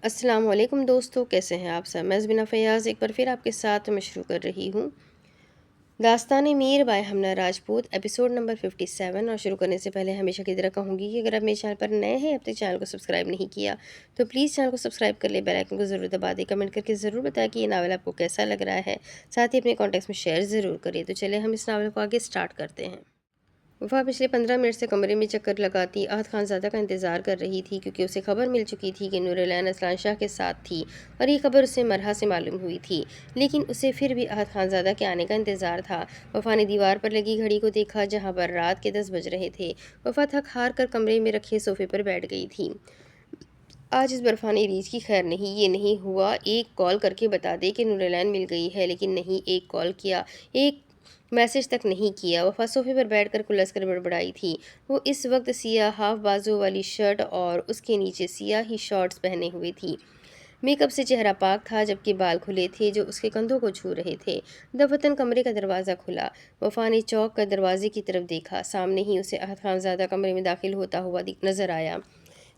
السلام علیکم دوستو، کیسے ہیں آپ سب؟ میں زبینہ فیاض ایک بار پھر آپ کے ساتھ میں شروع کر رہی ہوں داستان میر بائے ہمنہ راجپوت ایپیسوڈ نمبر 57۔ اور شروع کرنے سے پہلے ہمیشہ کی طرح کہوں گی کہ اگر آپ میرے چینل پر نئے ہیں، اب تک چینل کو سبسکرائب نہیں کیا تو پلیز چینل کو سبسکرائب کر لیں، بیل آئیکن کو ضرور دبا دیں، کمنٹ کر کے ضرور بتائیں کہ یہ ناول آپ کو کیسا لگ رہا ہے، ساتھ ہی اپنے کانٹیکٹس میں شیئر ضرور کریے۔ تو چلیں ہم اس ناول کو آگے سٹارٹ کرتے ہیں۔ وفا پچھلے 15 منٹ سے کمرے میں چکر لگاتی احد خانزادہ کا انتظار کر رہی تھی، کیونکہ اسے خبر مل چکی تھی کہ نور العین اسلان شاہ کے ساتھ تھی اور یہ خبر اسے مرحا سے معلوم ہوئی تھی، لیکن اسے پھر بھی احد خانزادہ کے آنے کا انتظار تھا۔ وفا نے دیوار پر لگی گھڑی کو دیکھا جہاں پر رات کے 10 بج رہے تھے۔ وفا تھک ہار کر کمرے میں رکھے صوفے پر بیٹھ گئی تھی۔ آج اس برفانی ریچھ کی خیر نہیں، یہ نہیں ہوا ایک کال کر کے بتا دے کہ نور العین مل گئی ہے، لیکن نہیں ایک کال کیا، ایک میسج تک نہیں کیا۔ وفا صوفے پر بیٹھ کر کلس کر بڑبڑائی تھی۔ وہ اس وقت سیاہ ہاف بازو والی شرٹ اور اس کے نیچے سیاہ ہی شارٹس پہنے ہوئے تھی۔ میک اپ سے چہرہ پاک تھا جبکہ بال کھلے تھے جو اس کے کندھوں کو چھو رہے تھے۔ دفتن کمرے کا دروازہ کھلا۔ وفا نے چوک کر دروازے کی طرف دیکھا، سامنے ہی اسے احد خانزادہ کمرے میں داخل ہوتا ہوا نظر آیا۔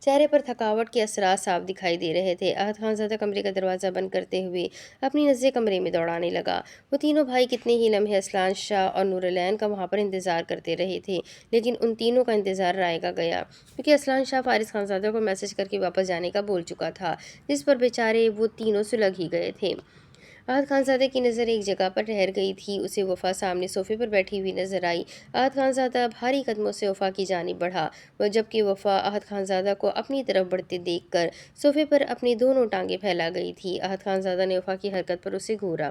چہرے پر تھکاوٹ کے اثرات صاف دکھائی دے رہے تھے۔ احد خانزادہ کمرے کا دروازہ بند کرتے ہوئے اپنی نظریں کمرے میں دوڑانے لگا۔ وہ تینوں بھائی کتنے ہی لمحے اسلان شاہ اور نور العین کا وہاں پر انتظار کرتے رہے تھے، لیکن ان تینوں کا انتظار رائے گا گیا، کیونکہ اسلان شاہ فارس خانزادہ کو میسج کر کے واپس جانے کا بول چکا تھا، جس پر بیچارے وہ تینوں سلگ ہی گئے تھے۔ احد خانزادہ کی نظر ایک جگہ پر ٹھہر گئی تھی، اسے وفا سامنے صوفے پر بیٹھی ہوئی نظر آئی۔ احد خانزادہ بھاری قدموں سے وفا کی جانب بڑھا، جبکہ وفا احد خانزادہ کو اپنی طرف بڑھتے دیکھ کر صوفے پر اپنی دونوں ٹانگیں پھیلا گئی تھی۔ احد خانزادہ نے وفا کی حرکت پر اسے گھورا۔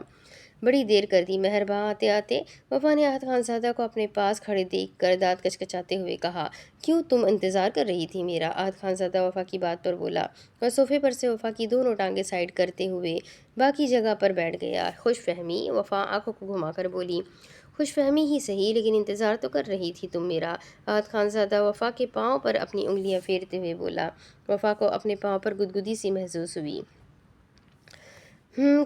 بڑی دیر کر دی مہرباں آتے آتے، وفا نے احد خانزادہ کو اپنے پاس کھڑے دیکھ کر دانت کچکچاتے ہوئے کہا۔ کیوں، تم انتظار کر رہی تھی میرا؟ احد خانزادہ وفا کی بات پر بولا اور صوفے پر سے وفا کی دونوں ٹانگیں سائیڈ کرتے ہوئے باقی جگہ پر بیٹھ گیا۔ خوش فہمی؟ وفا آنکھوں کو گھما کر بولی۔ خوش فہمی ہی صحیح، لیکن انتظار تو کر رہی تھی تم میرا۔ احد خانزادہ وفا کے پاؤں پر اپنی انگلیاں پھیرتے ہوئے بولا۔ وفا کو اپنے پاؤں پر گدگدی سی محسوس ہوئی۔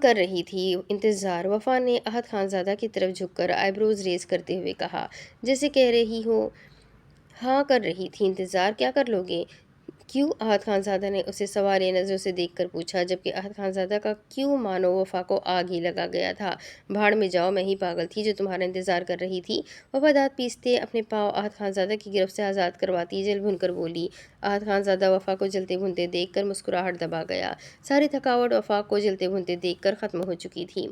کر رہی تھی انتظار، وفا نے احد خانزادہ کی طرف جھک کر آئی بروز ریز کرتے ہوئے کہا، جیسے کہہ رہی ہو ہاں کر رہی تھی انتظار، کیا کر لو گے؟ کیوں؟ احد خانزادہ نے اسے سوالیہ نظروں سے دیکھ کر پوچھا، جبکہ احد خانزادہ کا کیوں مانو وفا کو آگ ہی لگا گیا تھا۔ بھاڑ میں جاؤ، میں ہی پاگل تھی جو تمہارا انتظار کر رہی تھی۔ وفا دانت پیستے اپنے پاؤں احد خانزادہ کی گرفت سے آزاد کرواتی جل بھن کر بولی۔ احد خانزادہ وفا کو جلتے بھنتے دیکھ کر مسکراہٹ دبا گیا۔ ساری تھکاوٹ وفا کو جلتے بھنتے دیکھ کر ختم ہو چکی تھی۔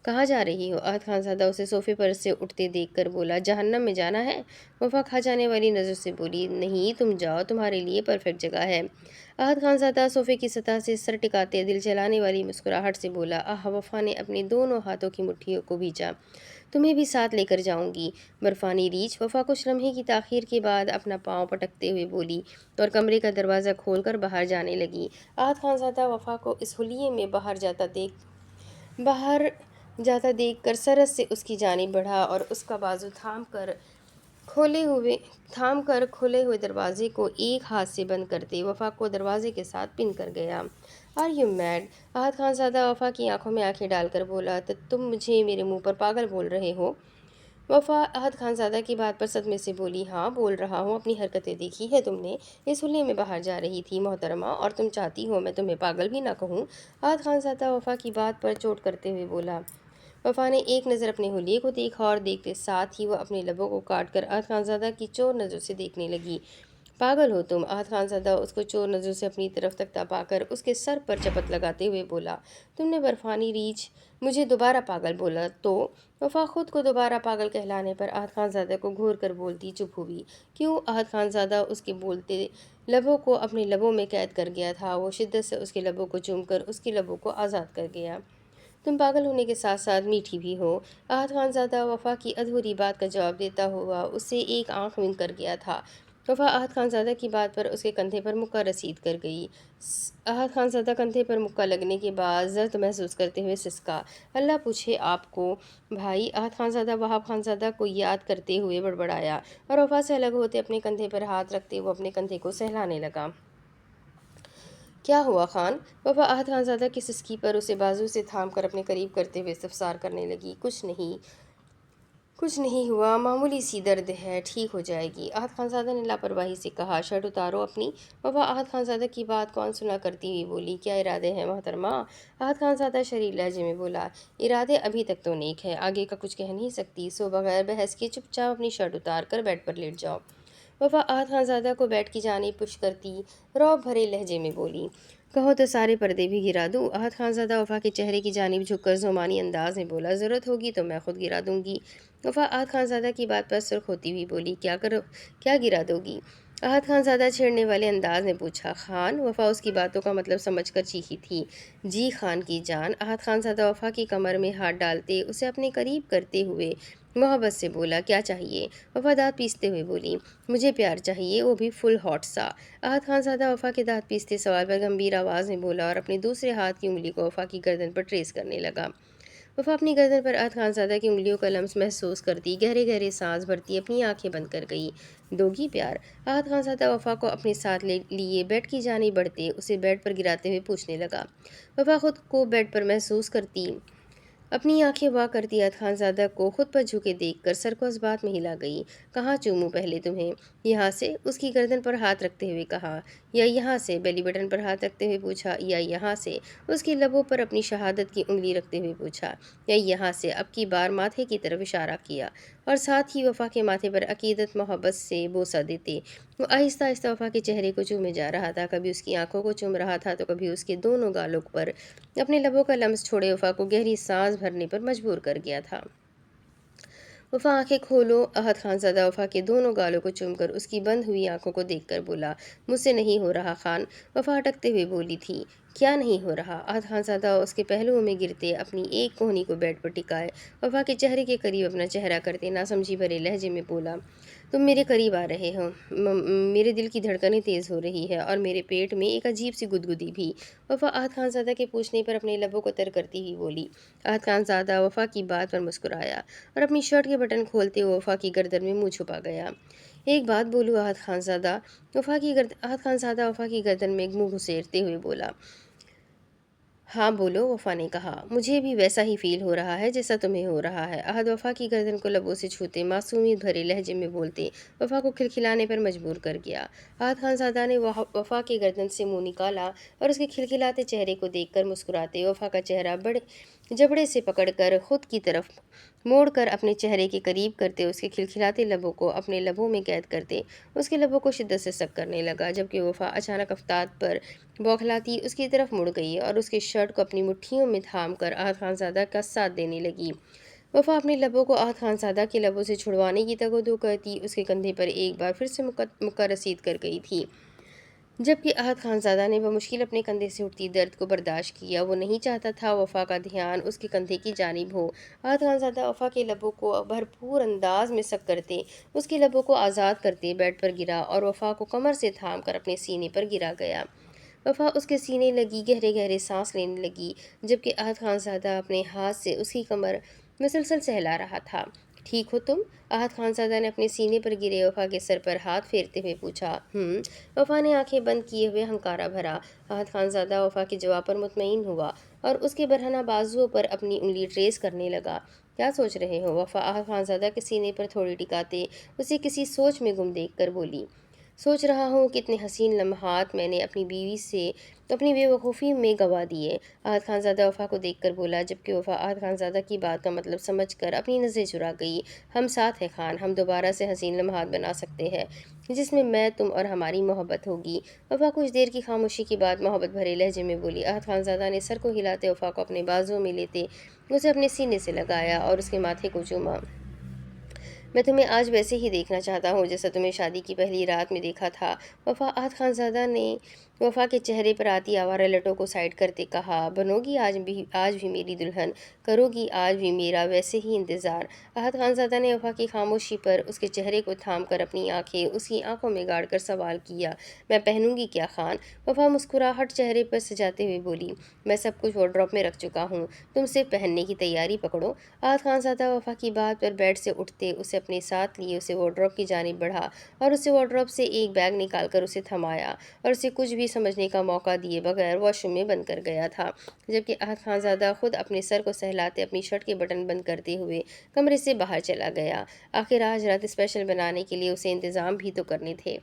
کہاں جا رہی ہو؟ احد خانزادہ اسے صوفے پر سے اٹھتے دیکھ کر بولا۔ جہنم میں جانا ہے؟ وفا کھا جانے والی نظر سے بولی۔ نہیں، تم جاؤ، تمہارے لیے پرفیکٹ جگہ ہے۔ احد خانزادہ صوفے کی سطح سے سر ٹکاتے دل جلانے والی مسکراہٹ سے بولا۔ وفا نے اپنے دونوں ہاتھوں کی مٹھیوں کو بھینچا۔ تمہیں بھی ساتھ لے کر جاؤں گی۔ برفانی ریچھ؟ وفا کچھ لمحے کی تاخیر کے بعد اپنا پاؤں پٹکتے ہوئے بولی اور کمرے کا دروازہ کھول کر باہر جانے لگی۔ احد خانزادہ وفا کو اس حلیے میں باہر جاتا دیکھ کر سرعت سے اس کی جانب بڑھا اور اس کا بازو تھام کر کھلے ہوئے دروازے کو ایک ہاتھ سے بند کرتے وفا کو دروازے کے ساتھ پن کر گیا۔ Are you mad? Ahad Khanzada وفا کی آنکھوں میں آنکھیں ڈال کر بولا۔ تم مجھے میرے منہ پر پاگل بول رہے ہو؟ وفا احد خانزادہ کی بات پر صدمے سے بولی۔ ہاں بول رہا ہوں، اپنی حرکتیں دیکھی ہے تم نے؟ اس حلیے میں باہر جا رہی تھی محترمہ، اور تم چاہتی ہو میں تمہیں پاگل بھی نہ کہوں؟ احد خانزادہ وفا کی بات پر چوٹ کرتے ہوئے بولا۔ وفا نے ایک نظر اپنے حلیے کو دیکھا اور دیکھتے ساتھ ہی وہ اپنے لبوں کو کاٹ کر احد خانزادہ کی چور نظروں سے دیکھنے لگی۔ پاگل ہو تم؟ احد خانزادہ اس کو چور نظروں سے اپنی طرف تکتا پا کر اس کے سر پر چپت لگاتے ہوئے بولا۔ تم نے برفانی ریچھ مجھے دوبارہ پاگل بولا تو؟ وفا خود کو دوبارہ پاگل کہلانے پر احد خانزادہ کو گھور کر بولتی چپ ہوئی۔ کیوں؟ احد خانزادہ اس کے بولتے لبوں کو اپنے لبوں میں قید کر گیا تھا۔ وہ شدت سے اس کے لبوں کو چوم کر اس کے لبوں کو آزاد کر گیا۔ تم پاگل ہونے کے ساتھ ساتھ میٹھی بھی ہو۔ احد خانزادہ وفا کی ادھوری بات کا جواب دیتا ہوا اس سے ایک آنکھ ونک کر گیا تھا۔ وفا احد خانزادہ کی بات پر اس کے کندھے پر مکہ رسید کر گئی۔ احد خانزادہ کندھے پر مکہ لگنے کے بعد درد محسوس کرتے ہوئے سسکا۔ اللہ پوچھے آپ کو بھائی؟ احد خانزادہ وہاب خانزادہ کو یاد کرتے ہوئے بڑبڑایا اور وفا سے الگ ہوتے اپنے کندھے پر ہاتھ رکھتے وہ اپنے کندھے کو سہلانے لگا۔ کیا ہوا خان؟ وفا احد خانزادہ کی سسکی پر اسے بازو سے تھام کر اپنے قریب کرتے ہوئے استفسار کرنے لگی۔ کچھ نہیں، कुछ नहीं हुआ, मामूली सी दर्द है, ठीक हो जाएगी। आहत खानज़ादा ने लापरवाही से कहा। शर्ट उतारो अपनी। वफ़ा आहत खानज़ादा की बात कौन सुना करती हुई बोली। क्या इरादे हैं मोहतरमा? आहत खानज़ादा शरीर लहजे में बोला। इरादे अभी तक तो नेक है, आगे का कुछ कह नहीं सकती, सो बगैर बहस के चुपचाप अपनी शर्ट उतार कर बेड पर लेट जाओ। वफ़ा आहत खानज़ादा को बेड की जानिब पुश करती रौब भरे लहजे में बोली। कहो तो सारे पर्दे भी गिरा दूँ? आहत खानज़ादा वफ़ा के चेहरे की जानिब झुककर ज़ुमानी अंदाज में बोला। ज़रूरत होगी तो मैं खुद गिरा दूँगी। वफ़ा आहत खानज़ादा की बात पर सुर्ख होती हुई बोली। क्या गिरा दोगी? आहत खानज़ादा छेड़ने वाले अंदाज में पूछा। खान? वफ़ा उसकी बातों का मतलब समझकर चीखी थी। जी खान की जान। आहत खानज़ादा वफ़ा की कमर में हाथ डालते उसे अपने करीब करते हुए मोहब्बत से बोला। क्या चाहिए? वफ़ा दाँत पीसते हुए बोली। मुझे प्यार चाहिए, वो भी फुल हॉट सा। आहत खानज़ादा वफ़ा के दाँत पीसते सवाल पर गंभीर आवाज़ में बोला और अपने दूसरे हाथ की उंगली को वफ़ा की गर्दन पर ट्रेस करने लगा। वफ़ा अपनी गर्दन पर आहत खानज़ादा की उंगलियों का लम्स महसूस करती गहरे गहरे सांस भरती अपनी आंखें बंद कर गई। दोगी प्यार? आहत खानज़ादा वफ़ा को अपने साथ ले लिए बेड की जानिब बढ़ते उसे बेड पर गिराते हुए पूछने लगा। वफ़ा खुद को बेड पर महसूस करती अपनी आंखें वाह करती आहत खानज़ादा को खुद पर झुके देखकर सर को इस बात में हिला गई। कहाँ चूमूं पहले तुम्हें? यहाँ से? उसकी गर्दन पर हाथ रखते हुए कहा। या यहाँ से? बेली बटन पर हाथ रखते हुए पूछा। या यहाँ से? उसकी लबों पर अपनी शहादत की उंगली रखते हुए पूछा। या यहाँ से? अब की बार माथे की तरफ इशारा किया और साथ ही वफ़ा के माथे पर अकीदत मोहब्बत से बोसा देते वो आहिस्ता आहिस्ता वफ़ा के चेहरे को चूमे जा रहा था। कभी उसकी आंखों को चूम रहा था तो कभी उसके दोनों गालों पर अपने लबों का लम्स छोड़े वफ़ा को गहरी सांस भरने पर मजबूर कर गया था। वफ़ा आंखें खोलो। आहत खानज़ादा वफ़ा के दोनों गालों को चूमकर उसकी बंद हुई आंखों को देखकर बोला। मुझसे नहीं हो रहा खान। वफ़ा अटकते हुए बोली थी। क्या नहीं हो रहा? आहत खानज़ादा उसके पहलुओं में गिरते अपनी एक कोहनी को बेड पर टिकाए वफ़ा के चेहरे के करीब अपना चेहरा करते नासमझी भरे लहजे में बोला। तुम मेरे करीब आ रहे हो। मेरे दिल की धड़कनें तेज़ हो रही है और मेरे पेट में एक अजीब सी गुदगुदी भी। वफ़ा आहत खानज़ादा के पूछने पर अपने लबों को तर करती हुई बोली। आहत खानज़ादा वफ़ा की बात पर मुस्कुराया और अपनी शर्ट के बटन खोलते हुए वफ़ा की गर्दन में मुंह छुपा गया। एक बात बोलूँ आहत खानज़ादा? आहत खानज़ादा वफ़ा की गर्दन में एक मुंह घुसेड़ते हुए बोला। हाँ बोलो, वफ़ा ने कहा। मुझे भी वैसा ही फ़ील हो रहा है जैसा तुम्हें हो रहा है। आहत वफ़ा की गर्दन को लबों से छूते मासूमियत भरे लहजे में बोलते वफ़ा को खिलखिलाने पर मजबूर कर गया। आहत खानज़ादा ने वफ़ा की गर्दन से मुंह निकाला और उसके खिलखिलाते चेहरे को देखकर मुस्कुराते वफ़ा का चेहरा बड़े जबड़े से पकड़कर खुद की तरफ मोड़कर अपने चेहरे के करीब करते उसके खिलखिलाते लबों को अपने लबों में कैद करते उसके लबों को शिद्दत से सक करने लगा। जबकि वफ़ा अचानक आफ़ताब पर बौखलाती उसकी तरफ मुड़ गई और उसके शर्ट को अपनी मुट्ठियों में थाम कर आहत खानज़ादा का साथ देने लगी। वफ़ा अपने लबों को आहत खानज़ादा के लबों से छुड़वाने की तगोदो करती उसके कंधे पर एक बार फिर से मुक्का रसीद कर गई थी। जबकि आहत खानज़ादा ने बमुश्किल अपने कंधे से उठती दर्द को बर्दाश्त किया। वो नहीं चाहता था वफ़ा का ध्यान उसके कंधे की जानिब हो। आहत खानज़ादा वफ़ा के लबों को भरपूर अंदाज में सक करते उसके लबों को आज़ाद करते बेड पर गिरा और वफ़ा को कमर से थाम कर अपने सीने पर गिरा गया। वफ़ा उसके सीने लगी गहरे गहरे सांस लेने लगी जबकि आहत खानज़ादा अपने हाथ से उसकी कमर मुसलसल सहला रहा था। ठीक हो तुम? आहत खानज़ादा ने अपने सीने पर गिरे वफ़ा के सर पर हाथ फेरते हुए पूछा। वफ़ा ने आंखें बंद किए हुए हंकारा भरा। आहत खानज़ादा वफ़ा के जवाब पर मुतमईन हुआ और उसके बरहना बाजुओं पर अपनी उंगली ट्रेस करने लगा। क्या सोच रहे हो? वफ़ा आहत खानज़ादा के सीने पर थोड़ी टिकाते उसे किसी सोच में गुम देख कर बोली। सोच रहा हूँ कितने हसीन लम्हात मैंने अपनी बीवी से अपनी बेवकूफ़ी में गंवा दिए। आहत खानज़ादा वफ़ा को देखकर बोला जबकि वफ़ा आहत खानज़ादा की बात का मतलब समझकर अपनी नज़रें चुरा गई। हम साथ हैं खान, हम दोबारा से हसीन लम्हात बना सकते हैं जिसमें मैं, तुम और हमारी मोहब्बत होगी। वफ़ा कुछ देर की खामोशी के बाद मोहब्बत भरे लहजे में बोली। आहत खानज़ादा ने सर को हिलाते वफ़ा को अपने बाजुओं में लेते उसे अपने सीने से लगाया और उसके माथे को चूमा। मैं तुम्हें आज वैसे ही देखना चाहता हूँ जैसा तुम्हें शादी की पहली रात में देखा था। वफ़ा आहत खानज़ादा ने वफ़ा के चेहरे पर आती आवारा लटों को साइड करते कहा। बनोगी आज भी मेरी दुल्हन? करोगी आज भी मेरा वैसे ही इंतज़ार? आहत खानज़ादा ने वफ़ा की खामोशी पर उसके चेहरे को थाम कर अपनी आंखें उसकी आंखों में गाड़ कर सवाल किया। मैं पहनूंगी क्या खान? वफ़ा मुस्कुराहट चेहरे पर सजाते हुए बोली। मैं सब कुछ वार्डरोब में रख चुका हूँ, तुम सिर्फ पहनने की तैयारी पकड़ो। आहत खानज़ादा वफ़ा की बात पर बेड से उठते उसे अपने साथ लिए उसे वार्डरोब की जानिब बढ़ा और उसे वार्डरोब से एक बैग निकाल कर उसे थमाया और उसे कुछ भी भी समझने का मौका दिए बगैर वॉशरूम में बंद कर गया था, जबकि अहद खानज़ादा खुद अपने सर को सहलाते अपनी शर्ट के बटन बंद करते हुए कमरे से बाहर चला गया। आखिर आज रात स्पेशल बनाने के लिए उसे इंतज़ाम भी तो करने थे।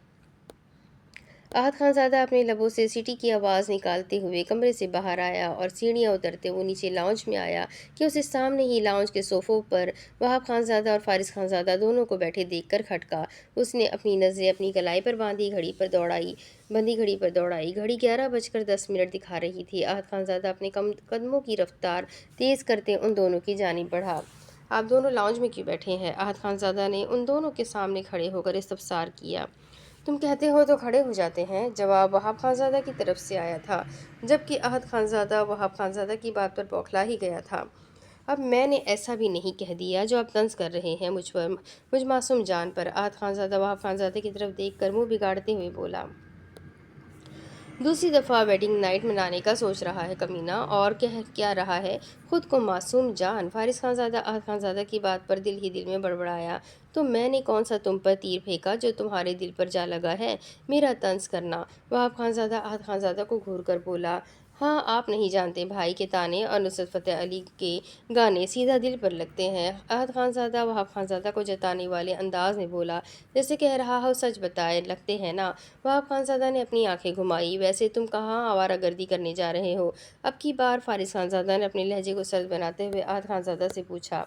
अहद खानज़ादा अपने लबों से सीटी की आवाज़ निकालते हुए कमरे से बाहर आया और सीढ़ियाँ उतरते वो नीचे लाउंज में आया कि उसे सामने ही लाउंज के सोफ़ों पर वहाब खानज़ादा और फारिस खानज़ादा दोनों को बैठे देखकर खटका। उसने अपनी नज़रें अपनी कलाई पर बंदी घड़ी पर दौड़ाई। घड़ी 11:10 दिखा रही थी। अहद खानज़ादा अपने कदमों की रफ्तार तेज़ करते उन दोनों की जानिब बढ़ा। आप दोनों लाउंज में क्यों बैठे हैं? अहद खानज़ादा ने उन दोनों के सामने खड़े होकर इस्तफसार किया। तुम कहते हो तो खड़े हो जाते हैं, जवाब वहाब खानज़ादा की तरफ से आया था, जबकि अहद खानज़ादा वहाब खानज़ादा की बात पर बौखला ही गया था। अब मैंने ऐसा भी नहीं कह दिया जो आप तंज कर रहे हैं मुझ मासूम जान पर। अहद खानज़ादा वहाब खानज़ादा की तरफ देखकर मुंह बिगाड़ते हुए बोला। दूसरी दफ़ा वेडिंग नाइट मनाने का सोच रहा है कमीना, और कह क्या रहा है खुद को मासूम जान। फारिस खानज़ादा अहद खानज़ादा की बात पर दिल ही दिल में बड़बड़ाया। तो मैंने कौन सा तुम पर तीर फेंका जो तुम्हारे दिल पर जा लगा है? मेरा तंज करना। वहाब खानज़ादा अहद खानज़ादा को घूर कर बोला। हाँ, आप नहीं जानते भाई के ताने और नुसरत फ़तेह अली के गाने सीधा दिल पर लगते हैं। अहद खानज़ादा वहाब खानज़ादा को जताने वाले अंदाज में बोला, जैसे कह रहा हो सच बताए, लगते हैं ना। वहाब खानज़ादा ने अपनी आंखें घुमाई। वैसे तुम कहाँ आवारागर्दी करने जा रहे हो? अब की बार फारिस खानज़ादा ने अपने लहजे को सर्द बनाते हुए अहद खानज़ादा से पूछा।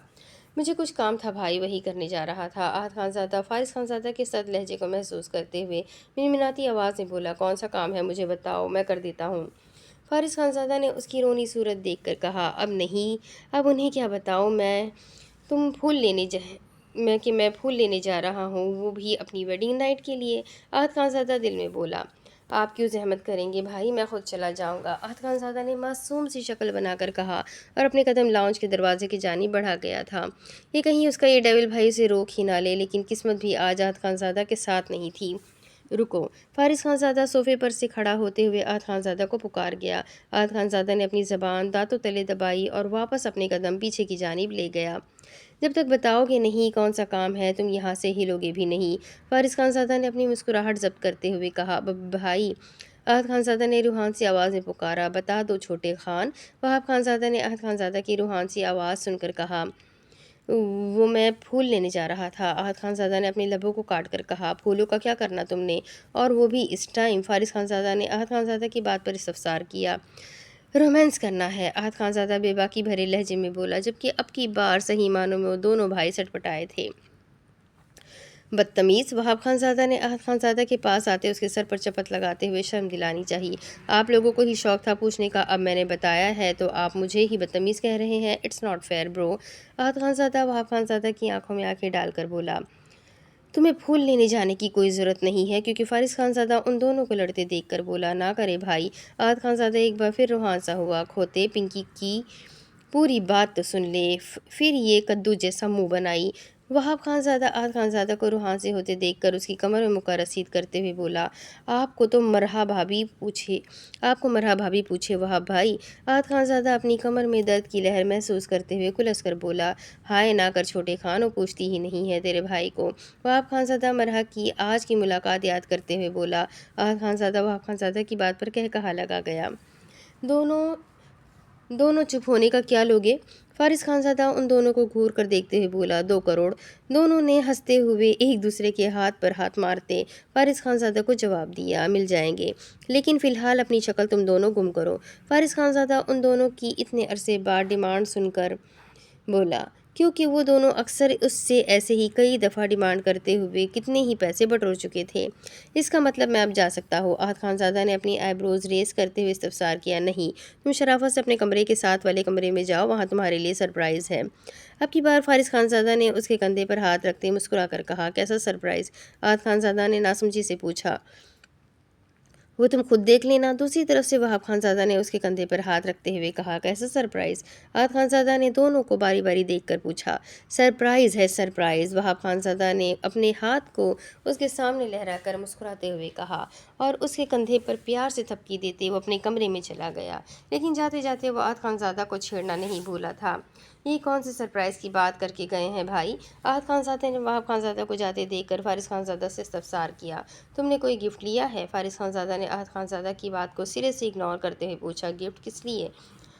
मुझे कुछ काम था भाई, वही करने जा रहा था। अहद खानज़ादा फारिस खानज़ादा के सर्द लहजे को महसूस करते हुए मिनमिनाती आवाज़ में बोला। कौन सा काम है, मुझे बताओ, मैं कर देता हूँ। फारिस खानज़ादा ने उसकी रोनी सूरत देखकर कहा। अब नहीं, अब उन्हें क्या बताऊँ तुम फूल लेने जा मैं फूल लेने जा रहा हूँ, वो भी अपनी वेडिंग नाइट के लिए। अहद खानज़ादा दिल में बोला। आप क्यों जहमत करेंगे भाई, मैं खुद चला जाऊँगा। अहद खानज़ादा ने मासूम सी शक्ल बनाकर कहा और अपने कदम लाउंज के दरवाजे की जानिब बढ़ा गया था। ये कहीं उसका ये डेविल भाई उसे रोक ही ना ले, लेकिन किस्मत भी आज अहद खानज़ादा के साथ नहीं थी। रुको। फारिस खानज़ादा सोफ़े पर से खड़ा होते हुए अहद खानज़ादा को पुकार गया। अहद खानज़ादा ने अपनी ज़बान दांतों तले दबाई और वापस अपने कदम पीछे की जानिब ले गया। जब तक बताओगे नहीं कौन सा काम है, तुम यहाँ से हिलोगे भी नहीं। फारिस खानज़ादा ने अपनी मुस्कुराहट ज़ब्त करते हुए कहा। भाई, अहद खानज़ादा ने रूहान सी आवाज़ में पुकारा। बता दो छोटे खान। वहाब खानज़ादा ने अहद खानज़ादा की रूहान सी आवाज़ सुनकर कहा। वो मैं फूल लेने जा रहा था। अहद खानज़ादा ने अपने लबों को काट कर कहा। फूलों का क्या करना तुमने, और वो भी इस टाइम? फारिस खानज़ादा ने अहद खानज़ादा की बात पर इस्तफसार किया। रोमांस करना है, अहद खानज़ादा बेबाकी भरे लहजे में बोला, जबकि अब की बार सही मानों में वो दोनों भाई सटपटाए थे। बदतमीज़। वहाब खानज़ादा ने अहद खानज़ादा के पास आते उसके सर पर चपत लगाते हुए शर्म दिलानी चाहिए। आप लोगों को ही शौक था पूछने का, अब मैंने बताया है तो आप मुझे ही बदतमीज़ कह रहे हैं। It's not fair bro. Ahad Khanzada Wahab Khanzada की आंखों में आंखें डालकर बोला। तुम्हें फूल लेने जाने की कोई ज़रूरत नहीं है, क्योंकि फारिस खानज़ादा उन दोनों को लड़ते देखकर बोला। ना करे भाई। अहद खानज़ादा एक बार फिर रूहान सा हुआ। खोते पिंकी की पूरी बात तो सुन ले, फिर ये कद्दू जैसा मुंह बनाई। वहाब खानज़ादा अहद खानज़ादा को रूहान से होते देखकर उसकी कमर में मुक्का रसीद करते हुए बोला। आपको मरहा भाभी पूछे वहाब भाई। अहद खानज़ादा अपनी कमर में दर्द की लहर महसूस करते हुए कुलस कर बोला। हाय ना कर छोटे खान, वो पूछती ही नहीं है तेरे भाई को। वहाब खानज़ादा मरहा की आज की मुलाकात याद करते हुए बोला। अहद खानज़ादा वहाब खानज़ादा की बात पर कह कहा लगा गया। दोनों चुप होने का क्या लोगे? फारिस खानज़ादा उन दोनों को घूर कर देखते हुए बोला। 2 करोड़। दोनों ने हंसते हुए एक दूसरे के हाथ पर हाथ मारते फारिस खानज़ादा को जवाब दिया। मिल जाएंगे, लेकिन फ़िलहाल अपनी शक्ल तुम दोनों गुम करो। फारिस खानज़ादा उन दोनों की इतने अरसे बाद डिमांड सुनकर बोला, क्योंकि वो दोनों अक्सर उससे ऐसे ही कई दफ़ा डिमांड करते हुए कितने ही पैसे बटोर चुके थे। इसका मतलब मैं अब जा सकता हूँ? अहद खानज़ादा ने अपनी आईब्रोज रेस करते हुए इस्तफसार किया। नहीं, तुम शराफत से अपने कमरे के साथ वाले कमरे में जाओ, वहाँ तुम्हारे लिए सरप्राइज़ है। अब की बार फारिस खानज़ादा ने उसके कंधे पर हाथ रखते मुस्कुरा कर कहा। कैसा सरप्राइज़? अहद खानज़ादा ने नासमझी से पूछा। वो तुम खुद देख लेना। दूसरी तरफ से वहाब खानज़ादा ने उसके कंधे पर हाथ रखते हुए कहा। कैसा सरप्राइज़? अहद खानज़ादा ने दोनों को बारी बारी देखकर पूछा। सरप्राइज़ है, सरप्राइज़। वहाब खानज़ादा ने अपने हाथ को उसके सामने लहराकर मुस्कुराते हुए कहा और उसके कंधे पर प्यार से थपकी देते वो अपने कमरे में चला गया। लेकिन जाते जाते वो अहद खानज़ादा को छेड़ना नहीं भूला था। ये कौन से सरप्राइज़ की बात करके गए हैं भाई? अहद खानज़ादा ने वहाब खानज़ादा को जाते देखकर फारिस खानज़ादा से इस्तफसार किया। तुमने कोई गिफ्ट लिया है? फारिस खानज़ादा ने ने आहत खानज़ादा की बात को सिरे से इग्नोर करते हुए पूछा, गिफ्ट किस लिए?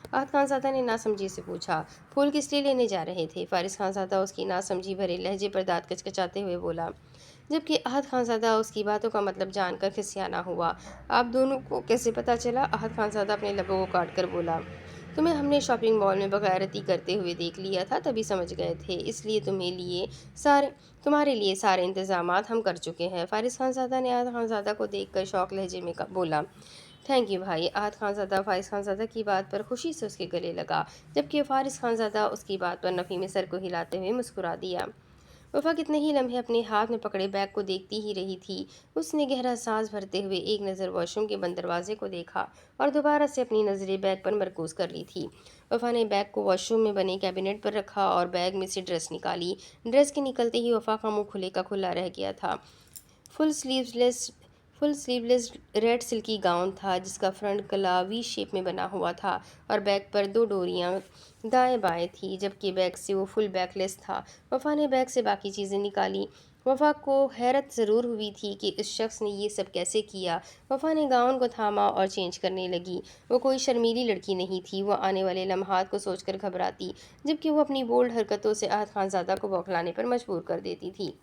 आहत खानज़ादा ने नासमझी से पूछा, फूल किस लिए लेने जा रहे थे? फारिस खानज़ादा उसकी नासमझी भरे लहजे पर दांत कचकचाते हुए बोला, जबकि आहत खानज़ादा उसकी बातों का मतलब जानकर खिसियाना हुआ। आप दोनों को कैसे पता चला? आहत खानज़ादा अपने लबों को काट कर बोला, तुम्हें हमने शॉपिंग मॉल में बगैरती करते हुए देख लिया था, तभी समझ गए थे। इसलिए तुम्हारे लिए सारे इंतजामात हम कर चुके हैं। फारिस खानज़ादा ने आहत खानज़ादा को देखकर शौक लहजे में बोला, थैंक यू भाई। आहत खानज़ादा फारिस खानज़ादा की बात पर खुशी से उसके गले लगा, जबकि फारिस खानज़ादा उसकी बात पर नफ़ी में सर को हिलाते हुए मुस्कुरा दिया। वफ़ा कितने ही लम्हे अपने हाथ में पकड़े बैग को देखती ही रही थी। उसने गहरा सांस भरते हुए एक नज़र वॉशरूम के बंद दरवाजे को देखा और दोबारा से अपनी नज़रें बैग पर मरकूज़ कर ली थी। वफ़ा ने बैग को वॉशरूम में बने कैबिनेट पर रखा और बैग में से ड्रेस निकाली। ड्रेस के निकलते ही वफ़ा का मुंह खुले का खुला रह गया था। Full sleeveless full sleeveless red silky gown था, जिसका फ्रंट गला वी शेप में बना हुआ था और बैक पर 2 डोरियां दाएं बाएं थी, जबकि बैक से वो फुल बैकलेस था। वफ़ा ने बैग से बाकी चीज़ें निकाली। वफ़ा को हैरत ज़रूर हुई थी कि इस शख्स ने ये सब कैसे किया। वफ़ा ने गाउन को थामा और चेंज करने लगी। वो कोई शर्मीली लड़की नहीं थी। वो आने वाले लम्हात को सोचकर घबराती, जबकि वो अपनी बोल्ड हरकतों से आहत खानज़ादा को बौखलाने पर मजबूर कर देती थी।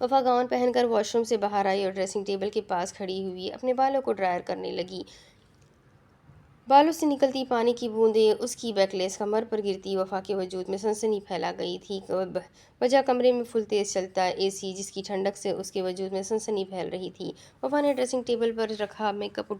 वफ़ा गाउन पहनकर वॉशरूम से बाहर आई और ड्रेसिंग टेबल के पास खड़ी हुई अपने बालों को ड्रायर करने लगी। बालों से निकलती पानी की बूंदें उसकी बैकलेस कमर पर गिरती वफ़ा के वजूद में सनसनी फैला गई थी। वजह कमरे में फुल तेज़ चलता एसी, जिसकी ठंडक से उसके वजूद में सनसनी फैल रही थी। वफ़ा ने ड्रेसिंग टेबल पर रखा मेकअप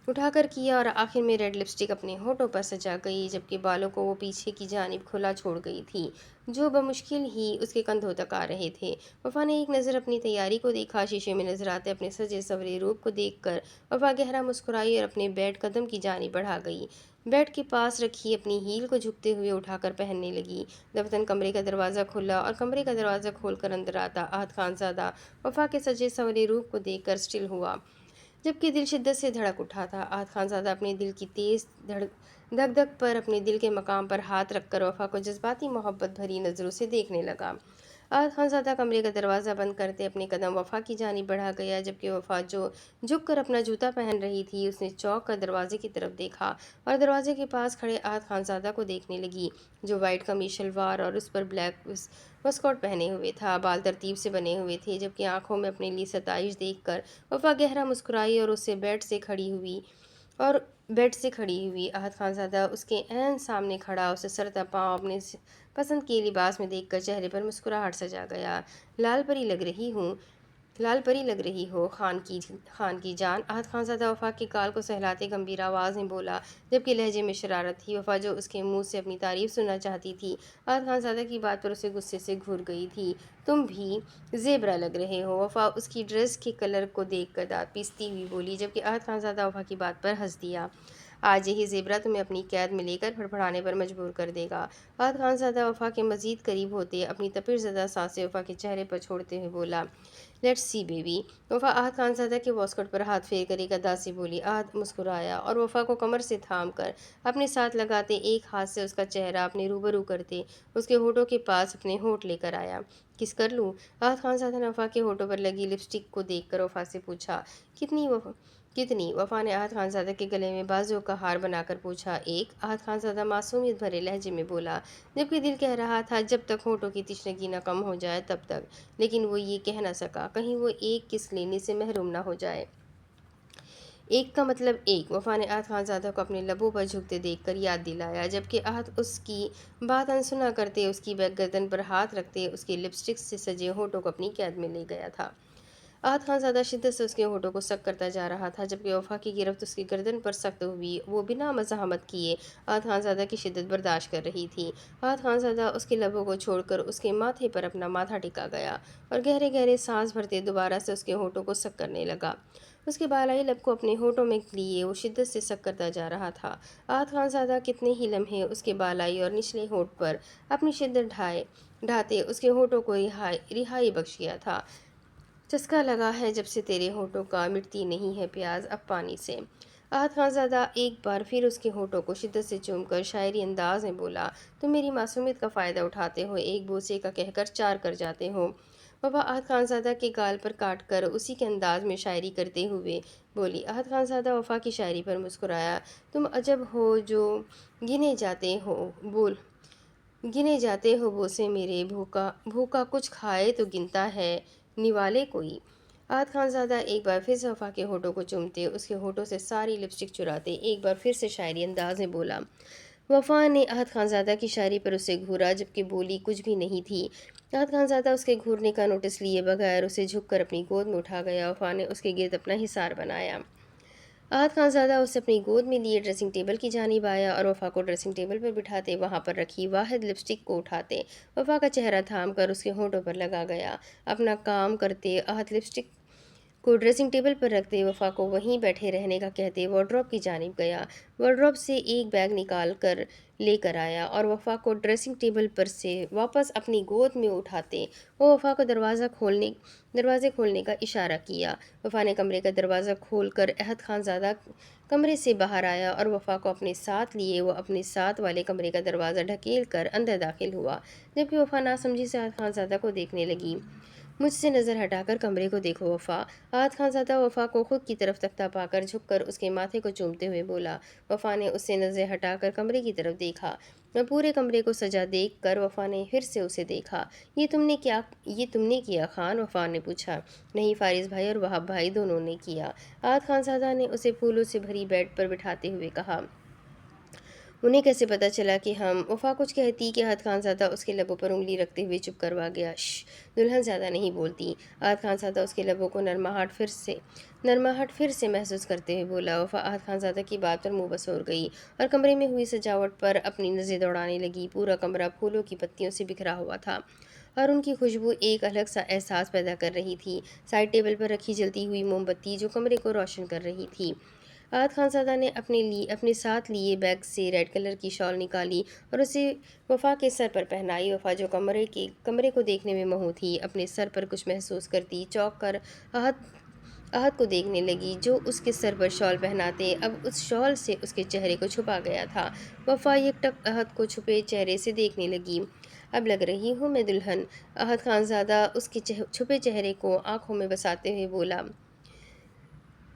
उठाकर किया और आखिर में रेड लिपस्टिक अपने होठों पर सजा गई, जबकि बालों को वो पीछे की जानिब खुला छोड़ गई थी, जो बमुश्किल ही उसके कंधों तक आ रहे थे। वफ़ा ने एक नज़र अपनी तैयारी को देखा। शीशे में नजर आते अपने सजे सवरे रूप को देखकर वफ़ा गहरा मुस्कुराई और अपने बेड कदम की जानिब बढ़ा गई। बेड के पास रखी अपनी हील को झुकते हुए उठाकर पहनने लगी। दफ्तन कमरे का दरवाज़ा खुला और कमरे का दरवाज़ा खोलकर अंदर आता आहत खानज़ादा वफ़ा के सजे सवरे रूप को देखकर स्टिल हुआ, जबकि दिल शिद्दत से धड़क उठा था। आहत खानज़ादा अपने दिल की तेज़ धक धक पर अपने दिल के मकाम पर हाथ रखकर वफ़ा को जज्बाती मोहब्बत भरी नज़रों से देखने लगा। आहत खानज़ादा कमरे का दरवाज़ा बंद करते अपने कदम वफ़ा की जानिब बढ़ा गया, जबकि वफ़ा जो झुक कर अपना जूता पहन रही थी, उसने चौंक कर दरवाजे की तरफ देखा और दरवाजे के पास खड़े आहत खानज़ादा को देखने लगी, जो वाइट कमीज शलवार और उस पर ब्लैक वस्कॉट पहने हुए था। बाल तरतीब से बने हुए थे, जबकि आंखों में अपने लिए सताइश देखकर वफ़ा गहरा मुस्कुराई और उससे बेड से खड़ी हुई आहत खानज़ादा उसके ऐन सामने खड़ा उसे सरता पाँव अपने पसंद के लिबास में देखकर चेहरे पर मुस्कुराहट सजा गया। लाल परी लग रही हूँ लाल परी लग रही हो खान की जान। आहत खानज़ादा वफ़ा के गाल को सहलाते गंभीर आवाज़ में बोला, जबकि लहजे में शरारत थी। वफ़ा जो उसके मुंह से अपनी तारीफ सुनना चाहती थी, आहत खानज़ादा की बात पर उसे गुस्से से घूर गई थी। तुम भी ज़ेबरा लग रहे हो, वफ़ा उसकी ड्रेस के कलर को देखकर दांत पीसती हुई बोली, जबकि आहत खानज़ादा वफ़ा की बात पर हंस दिया। आज यही ज़ेबरा तुम्हें अपनी कैद में लेकर फड़फड़ाने पर मजबूर कर देगा। आहत खानज़ादा वफ़ा के मज़ीद करीब होते अपनी तपिश ज़दा सांसें वफ़ा के चेहरे पर छोड़ते हुए बोला, लेट्स सी बेबी। वफ़ा आहत खानज़ादा के वॉस्कट पर हाथ फेर कर एक अदा से बोली। आहत मुस्कुराया और वफ़ा को कमर से थाम कर अपने साथ लगाते एक हाथ से उसका चेहरा अपने रूबरू करते उसके होठों के पास अपने होठ लेकर आया। किस कर लूँ? आहत खानज़ादा ने वफ़ा के होठों पर लगी लिपस्टिक को देखकर वफ़ा से पूछा। कितनी? वफ़ा ने आहत खानज़ादा के गले में बाजुओं का हार बनाकर पूछा। एक? आहत खानज़ादा मासूमियत भरे लहजे में बोला, जबकि दिल कह रहा था जब तक होठों की तिश्नगी न कम हो जाए तब तक, लेकिन वो ये कह न सका, कहीं वो एक किस लेने से महरूम न हो जाए। एक का मतलब एक, वफ़ा ने आहत खानज़ादा को अपने लबों पर झुकते देखकर याद दिलाया, जबकि आहत उसकी बात अनसुना करते उसकी बैक गर्दन पर हाथ रखते उसके लिपस्टिक से सजे होठों को अपनी कैद में ले गया था। आहत खानज़ादा शिद्दत से उसके होठों को सक करता जा रहा था, जबकि वफ़ा की गिरफ्त उसकी गर्दन पर सख्त हुई। वो बिना मज़ाहमत किए आहत खानज़ादा की शिद्दत बर्दाश्त कर रही थी। आहत खानज़ादा उसके लबों को छोड़कर उसके माथे पर अपना माथा टिका गया और गहरे गहरे सांस भरते दोबारा से उसके होठों को सक करने लगा। उसके बालाई लब को अपने होठों में लिए वो शिद्दत से सक करता जा रहा था। आहत खानज़ादा कितने ही लम्हे उसके बालाई और निचले होठ पर अपनी शिद्दत ढाते उसके होठों को रिहाई बख्श गया था। चस्का लगा है जब से तेरे होठों का, मिटती नहीं है प्याज अब पानी से। आहत खानज़ादा एक बार फिर उसके होठों को शिद्दत से चूमकर शायरी अंदाज में बोला, तुम मेरी मासूमियत का फ़ायदा उठाते हो, एक बोसे का कहकर चार कर जाते हो। وفا احد خانزادہ کے گال پر کاٹ کر اسی کے انداز میں شاعری کرتے ہوئے بولی۔ احد خانزادہ وفا کی شاعری پر مسکرایا۔ تم عجب ہو جو گنے جاتے ہو بول گنے جاتے ہو بوسے میرے، بھوکا بھوکا کچھ کھائے تو گنتا ہے نوالے کوئی۔ احد خانزادہ ایک بار پھر سے وفا کے ہونٹوں کو چومتے، اس کے ہونٹوں سے ساری لپسٹک چراتے ایک بار پھر سے شاعری انداز میں بولا۔ وفا نے احد خانزادہ کی شاعری پر اسے گھورا، جبکہ بولی کچھ بھی نہیں تھی۔ احد خانزادہ اس کے گھورنے کا نوٹس لیے بغیر اسے جھک کر اپنی گود میں اٹھا گیا۔ وفا نے اس کے گرد اپنا حصار بنایا۔ احد خانزادہ اسے اپنی گود میں لیے ڈریسنگ ٹیبل کی جانب آیا اور وفا کو ڈریسنگ ٹیبل پر بٹھاتے وہاں پر رکھی واحد لپسٹک کو اٹھاتے وفا کا چہرہ تھام کر اس کے ہونٹوں پر لگا گیا۔ اپنا کام کرتے احد لپسٹک کو ڈریسنگ ٹیبل پر رکھتے وفا کو وہیں بیٹھے رہنے کا کہتے وارڈروب کی جانب گیا۔ وارڈروب سے ایک بیگ نکال کر لے کر آیا اور وفا کو ڈریسنگ ٹیبل پر سے واپس اپنی گود میں اٹھاتے وہ وفا کو دروازے کھولنے کا اشارہ کیا۔ وفا نے کمرے کا دروازہ کھول کر احد خانزادہ کمرے سے باہر آیا اور وفا کو اپنے ساتھ لیے وہ اپنے ساتھ والے کمرے کا دروازہ ڈھکیل کر اندر داخل ہوا، جبکہ وفا ناسمجھی سے احد خانزادہ کو دیکھنے لگی۔ مجھ سے نظر ہٹا کر کمرے کو دیکھو وفا۔ احد خانزادہ وفا کو خود کی طرف تکتا پا کر جھک کر اس کے ماتھے کو چومتے ہوئے بولا۔ وفا نے اس سے نظر ہٹا کر کمرے کی طرف دیکھا۔ پورے کمرے کو سجا دیکھ کر وفا نے پھر سے اسے دیکھا۔ یہ تم نے کیا خان؟ وفا نے پوچھا۔ نہیں، فارس بھائی اور وہاب بھائی دونوں نے کیا، احد خانزادہ نے اسے پھولوں سے بھری بیڈ پر بٹھاتے ہوئے کہا۔ انہیں کیسے پتہ چلا کہ ہم؟ وفا کچھ کہتی کہ احد خانزادہ اس کے لبوں پر انگلی رکھتے ہوئے چپ کروا گیا۔ شش، دلہن زیادہ نہیں بولتی۔ احد خانزادہ اس کے لبوں کو نرماہٹ پھر سے محسوس کرتے ہوئے بولا۔ وفا احد خانزادہ کی بات پر منہ بسور گئی اور کمرے میں ہوئی سجاوٹ پر اپنی نظریں دوڑانے لگی۔ پورا کمرہ پھولوں کی پتیوں سے بکھرا ہوا تھا اور ان کی خوشبو ایک الگ سا احساس پیدا کر رہی تھی۔ سائڈ ٹیبل پر رکھی جلتی ہوئی موم بتی جو کمرے کو روشن کر رہی تھی۔ احد خانزادہ نے اپنے ساتھ لیے بیگ سے ریڈ کلر کی شال نکالی اور اسے وفا کے سر پر پہنائی۔ وفا جو کمرے کو دیکھنے میں مہو تھی، اپنے سر پر کچھ محسوس کرتی چونک کر احد کو دیکھنے لگی جو اس کے سر پر شال پہناتے اب اس شال سے اس کے چہرے کو چھپا گیا تھا۔ وفا یک ٹک احد کو چھپے چہرے سے دیکھنے لگی۔ اب لگ رہی ہوں میں دلہن؟ احد خانزادہ اس کے چھپے چہرے کو آنکھوں میں بساتے ہوئے بولا۔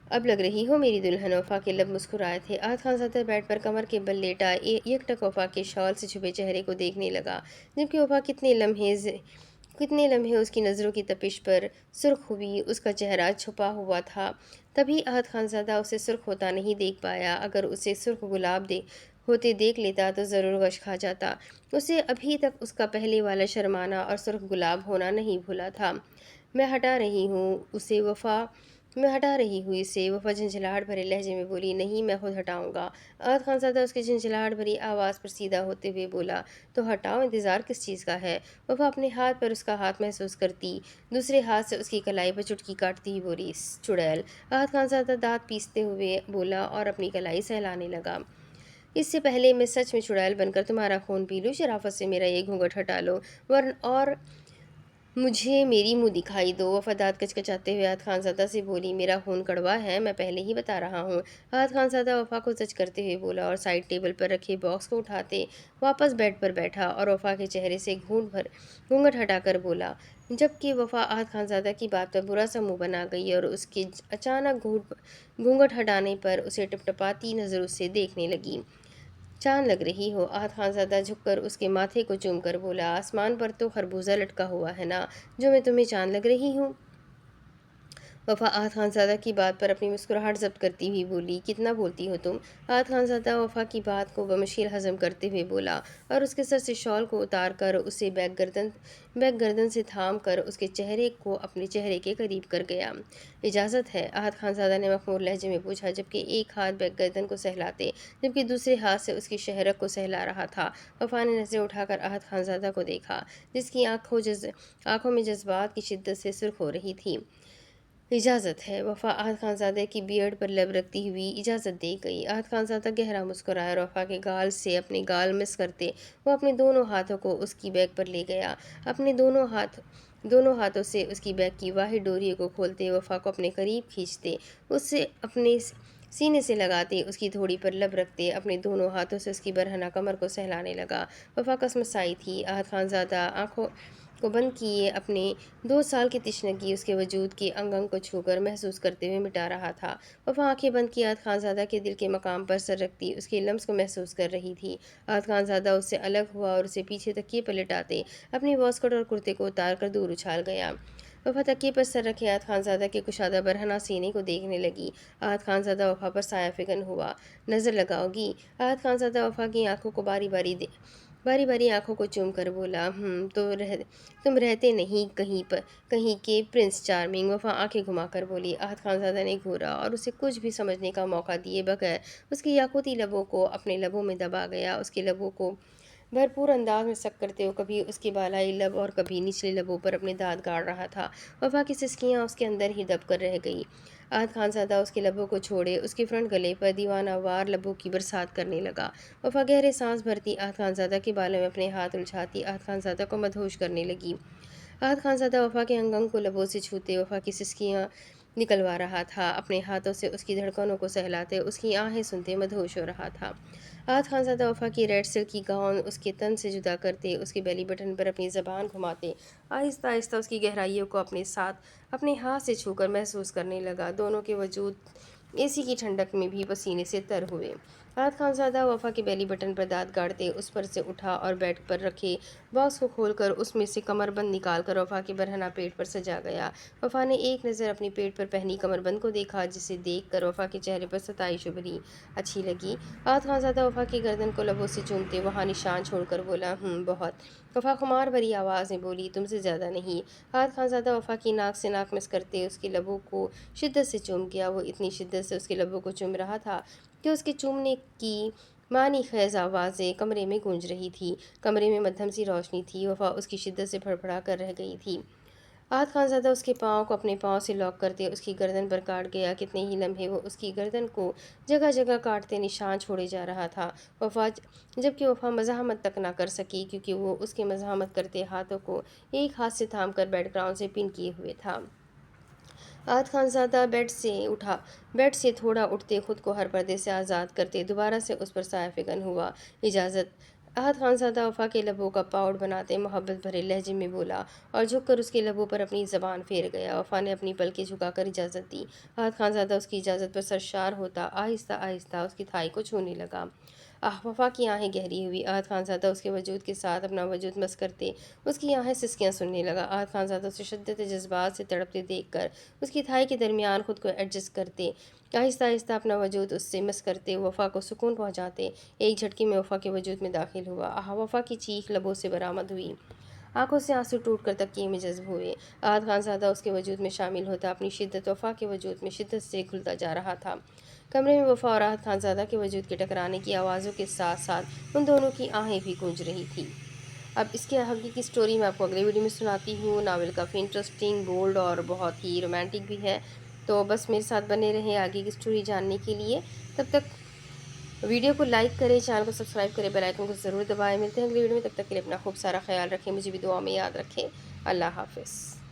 اب لگ رہی ہو میری دلہن؟ وفا کے لب مسکرائے تھے۔ احد خانزادہ بیڈ پر کمر کے بل لیٹا یک ٹک وفا کے شال سے چھپے چہرے کو دیکھنے لگا، جبکہ وفا کتنے لمحے اس کی نظروں کی تپش پر سرخ ہوئی اس کا چہرہ چھپا ہوا تھا۔ تبھی احد خانزادہ اسے سرخ ہوتا نہیں دیکھ پایا۔ اگر اسے سرخ گلاب ہوتے دیکھ لیتا تو ضرور غش کھا جاتا۔ اسے ابھی تک اس کا پہلے والا شرمانا اور سرخ گلاب ہونا نہیں بھولا تھا۔ میں ہٹا رہی ہوں اسے وفا جھنجھلاہٹ بھرے لہجے میں بولی۔ نہیں، میں خود ہٹاؤں گا۔ احد خانزادہ اس کی جھنجھلاہٹ بھری آواز پر سیدھا ہوتے ہوئے بولا۔ تو ہٹاؤ، انتظار کس چیز کا ہے؟ وفا اپنے ہاتھ پر اس کا ہاتھ محسوس کرتی دوسرے ہاتھ سے اس کی کلائی پر چٹکی کاٹتی ہوئی بولی۔ چڑیل! احد خانزادہ دانت پیستے ہوئے بولا اور اپنی کلائی سہلانے لگا۔ اس سے پہلے میں سچ میں چڑیل بن کر تمہارا خون پی لوں، شرافت سے میرا یہ گھونگھٹ ہٹا لو اور مجھے میری منہ دکھائی دو۔ وفا دانت کچکچاتے ہوئے احد خانزادہ سے بولی۔ میرا خون کڑوا ہے، میں پہلے ہی بتا رہا ہوں۔ احد خانزادہ وفا کو زج کرتے ہوئے بولا اور سائڈ ٹیبل پر رکھے باکس کو اٹھاتے واپس بیڈ پر بیٹھا اور وفا کے چہرے سے گھونگھٹ ہٹا کر بولا، جبکہ وفا احد خانزادہ کی بات پر برا سا منہ بنا گئی اور اس کے اچانک گھونگھٹ ہٹانے پر اسے ٹپٹپاتی نظروں سے دیکھنے لگی۔ چاند لگ رہی ہو؟ احد خانزادہ جھک کر اس کے ماتھے کو چوم کر بولا۔ آسمان پر تو خربوزہ لٹکا ہوا ہے نا جو میں تمہیں چاند لگ رہی ہوں؟ وفا احد خانزادہ کی بات پر اپنی مسکراہٹ ضبط کرتی ہوئی بولی۔ کتنا بولتی ہو تم؟ احد خانزادہ وفا کی بات کو بمشکل ہضم کرتے ہوئے بولا اور اس کے سر سے شال کو اتار کر اسے بیک گردن سے تھام کر اس کے چہرے کو اپنے چہرے کے قریب کر گیا۔ اجازت ہے؟ احد خانزادہ نے مخمور لہجے میں پوچھا، جبکہ ایک ہاتھ بیک گردن کو سہلاتے جبکہ دوسرے ہاتھ سے اس کی شہرک کو سہلا رہا تھا۔ وفا نے نظریں اٹھا کر احد خانزادہ کو دیکھا جس کی آنکھوں میں جذبات کی شدت سے سرخ ہو رہی تھی۔ اجازت ہے؟ وفا احد خانزادہ کی بیئرڈ پر لب رکھتی ہوئی اجازت دے گئی۔ احد خانزادہ گہرا مسکرایا اور وفا کے گال سے اپنے گال مس کرتے وہ اپنے دونوں ہاتھوں کو اس کی بیک پر لے گیا۔ اپنے دونوں ہاتھوں سے اس کی بیک کی واحد ڈوریوں کو کھولتے وفا کو اپنے قریب کھینچتے اسے اپنے سینے سے لگاتے اس کی تھوڑی پر لب رکھتے اپنے دونوں ہاتھوں سے اس کی برہنہ کمر کو سہلانے لگا۔ وفا کسمسائی تھی۔ احد خانزادہ آنکھوں کو بند کیے اپنے 2 سال کی تشنگی اس کے وجود کی انگ انگ کو چھو کر محسوس کرتے ہوئے مٹا رہا تھا۔ وفا آنکھیں بند کی عہد خانزادہ کے دل کے مقام پر سر رکھتی اس کے لمس کو محسوس کر رہی تھی۔ عہد خانزادہ اس سے الگ ہوا اور اسے پیچھے تکیے پر لٹاتے اپنی واسکٹ اور کرتے کو اتار کر دور اچھال گیا۔ وفا تکیے پر سر رکھے عہد خانزادہ کے کشادہ برہنہ سینے کو دیکھنے لگی۔ عہد خانزادہ وفا پر سایہ فکن ہوا۔ نظر لگاؤ گی؟ عہد خانزادہ وفا کی آنکھوں کو باری باری آنکھوں کو چوم کر بولا۔ تم رہتے نہیں کہیں کے پرنس چارمنگ۔ وفا آنکھیں گھما کر بولی۔ عہد خانزادہ نے گھورا اور اسے کچھ بھی سمجھنے کا موقع دیے بغیر اس کی یاقوتی لبوں کو اپنے لبوں میں دبا گیا۔ اس کے لبوں کو بھرپور انداز میں سک کرتے ہوئے کبھی اس کے بالائی لب اور کبھی نچلے لبوں پر اپنے دانت گاڑ رہا تھا۔ وفا کی سسکیاں اس کے اندر ہی دب کر رہ گئی۔ عہد خانزادہ اس کے لبوں کو چھوڑے اس کے فرنٹ گلے پر دیوانہ وار لبوں کی برسات کرنے لگا۔ وفا گہرے سانس بھرتی عہد خانزادہ کے بالوں میں اپنے ہاتھ الجھاتی عہد خانزادہ کو مدہوش کرنے لگی۔ عہد خانزادہ وفا کے انگ انگ کو لبوں سے چھوتے وفا کی سسکیاں نکلوا رہا تھا، اپنے ہاتھوں سے اس کی دھڑکنوں کو سہلاتے اس کی آہیں سنتے مدہوش ہو رہا تھا۔ عہد خانزادہ وفا کی ریڈ سلک کی گاؤن اس کے تن سے جدا کرتے اس کے بیلی بٹن پر اپنی زبان گھماتے آہستہ آہستہ اس کی گہرائیوں کو اپنے ساتھ اپنے ہاتھ سے چھو کر محسوس کرنے لگا۔ دونوں کے وجود اے سی کی ٹھنڈک میں بھی پسینے سے تر ہوئے۔ عہد خانزادہ وفا کے بیلی بٹن پر دانت گاڑتے اس پر سے اٹھا اور بیڈ پر رکھے باکس کو کھول کر اس میں سے کمر بند نکال کر وفا کے برہنہ پیٹ پر سجا گیا۔ وفا نے ایک نظر اپنی پیٹ پر پہنی کمر بند کو دیکھا جسے دیکھ کر وفا کے چہرے پر ستائش ابھری۔ اچھی لگی؟ عہد خانزادہ وفا کی گردن کو لبوں سے چومتے وہاں نشان چھوڑ کر بولا۔ بہت۔ وفا خمار بھری آواز میں بولی۔ تم سے زیادہ نہیں۔ عہد خانزادہ وفا کی ناک سے ناک مس کرتے اس کے لبوں کو شدت سے چوم گیا۔ وہ اتنی شدت سے اس کے لبوں کو چوم رہا تھا کہ اس کے چومنے کی معنی خیز آوازیں کمرے میں گونج رہی تھی۔ کمرے میں مدھم سی روشنی تھی۔ وفا اس کی شدت سے پھڑپھڑا کر رہ گئی تھی۔ عہد خانزادہ اس کے پاؤں کو اپنے پاؤں سے لاک کرتے اس کی گردن پر کاٹ گیا۔ کتنے ہی لمحے وہ اس کی گردن کو جگہ جگہ کاٹتے نشان چھوڑے جا رہا تھا، جبکہ وفا مزاحمت تک نہ کر سکی کیونکہ وہ اس کے مزاحمت کرتے ہاتھوں کو ایک ہاتھ سے تھام کر بیڈ گراؤنڈ سے پن کیے ہوئے تھا۔ عہد خانزادہ بیڈ سے تھوڑا اٹھتے خود کو ہر پردے سے آزاد کرتے دوبارہ سے اس پر سایہ فکن ہوا۔ اجازت؟ عہد خانزادہ وفا کے لبوں کا پاؤڈ بناتے محبت بھرے لہجے میں بولا اور جھک کر اس کے لبوں پر اپنی زبان پھیر گیا۔ وفا نے اپنی پلکیں جھکا کر اجازت دی۔ عہد خانزادہ اس کی اجازت پر سرشار ہوتا آہستہ آہستہ اس کی تھائی کو چھونے لگا۔ وفا کی آہیں گہری ہوئی۔ عہد خانزادہ اس کے وجود کے ساتھ اپنا وجود مس کرتے اس کی آہیں سسکیاں سننے لگا۔ عہد خانزادہ اسے شدت جذبات سے تڑپتے دیکھ کر اس کی تھائی کے درمیان خود کو ایڈجسٹ کرتے آہستہ آہستہ اپنا وجود اس سے مس کرتے وفا کو سکون پہنچاتے ایک جھٹکے میں وفا کے وجود میں داخل ہوا۔ وفا کی چیخ لبوں سے برآمد ہوئی۔ آنکھوں سے آنسو ٹوٹ کر تکیے میں جذب ہوئے۔ عہد خانزادہ اس کے وجود میں شامل ہوتا اپنی شدت وفا کے وجود میں شدت سے گھلتا جا رہا تھا۔ کمرے میں وفا اور عہد خانزادہ کے وجود کے ٹکرانے کی آوازوں کے ساتھ ساتھ ان دونوں کی آہیں بھی گونج رہی تھیں۔ اب اس کے آگے کی سٹوری میں آپ کو اگلے ویڈیو میں سناتی ہوں۔ ناول کافی انٹرسٹنگ، بولڈ اور بہت ہی رومانٹک بھی ہے، تو بس میرے ساتھ بنے رہیں آگے کی سٹوری جاننے کے لیے۔ تب تک ویڈیو کو لائک کریں، چینل کو سبسکرائب کریں، بیل آئیکن کو ضرور دبائیں۔ ملتے ہیں اگلی ویڈیو میں، تب تک کے لیے اپنا خوب سارا خیال رکھیں، مجھے بھی دعا میں یاد رکھیں۔ اللہ حافظ۔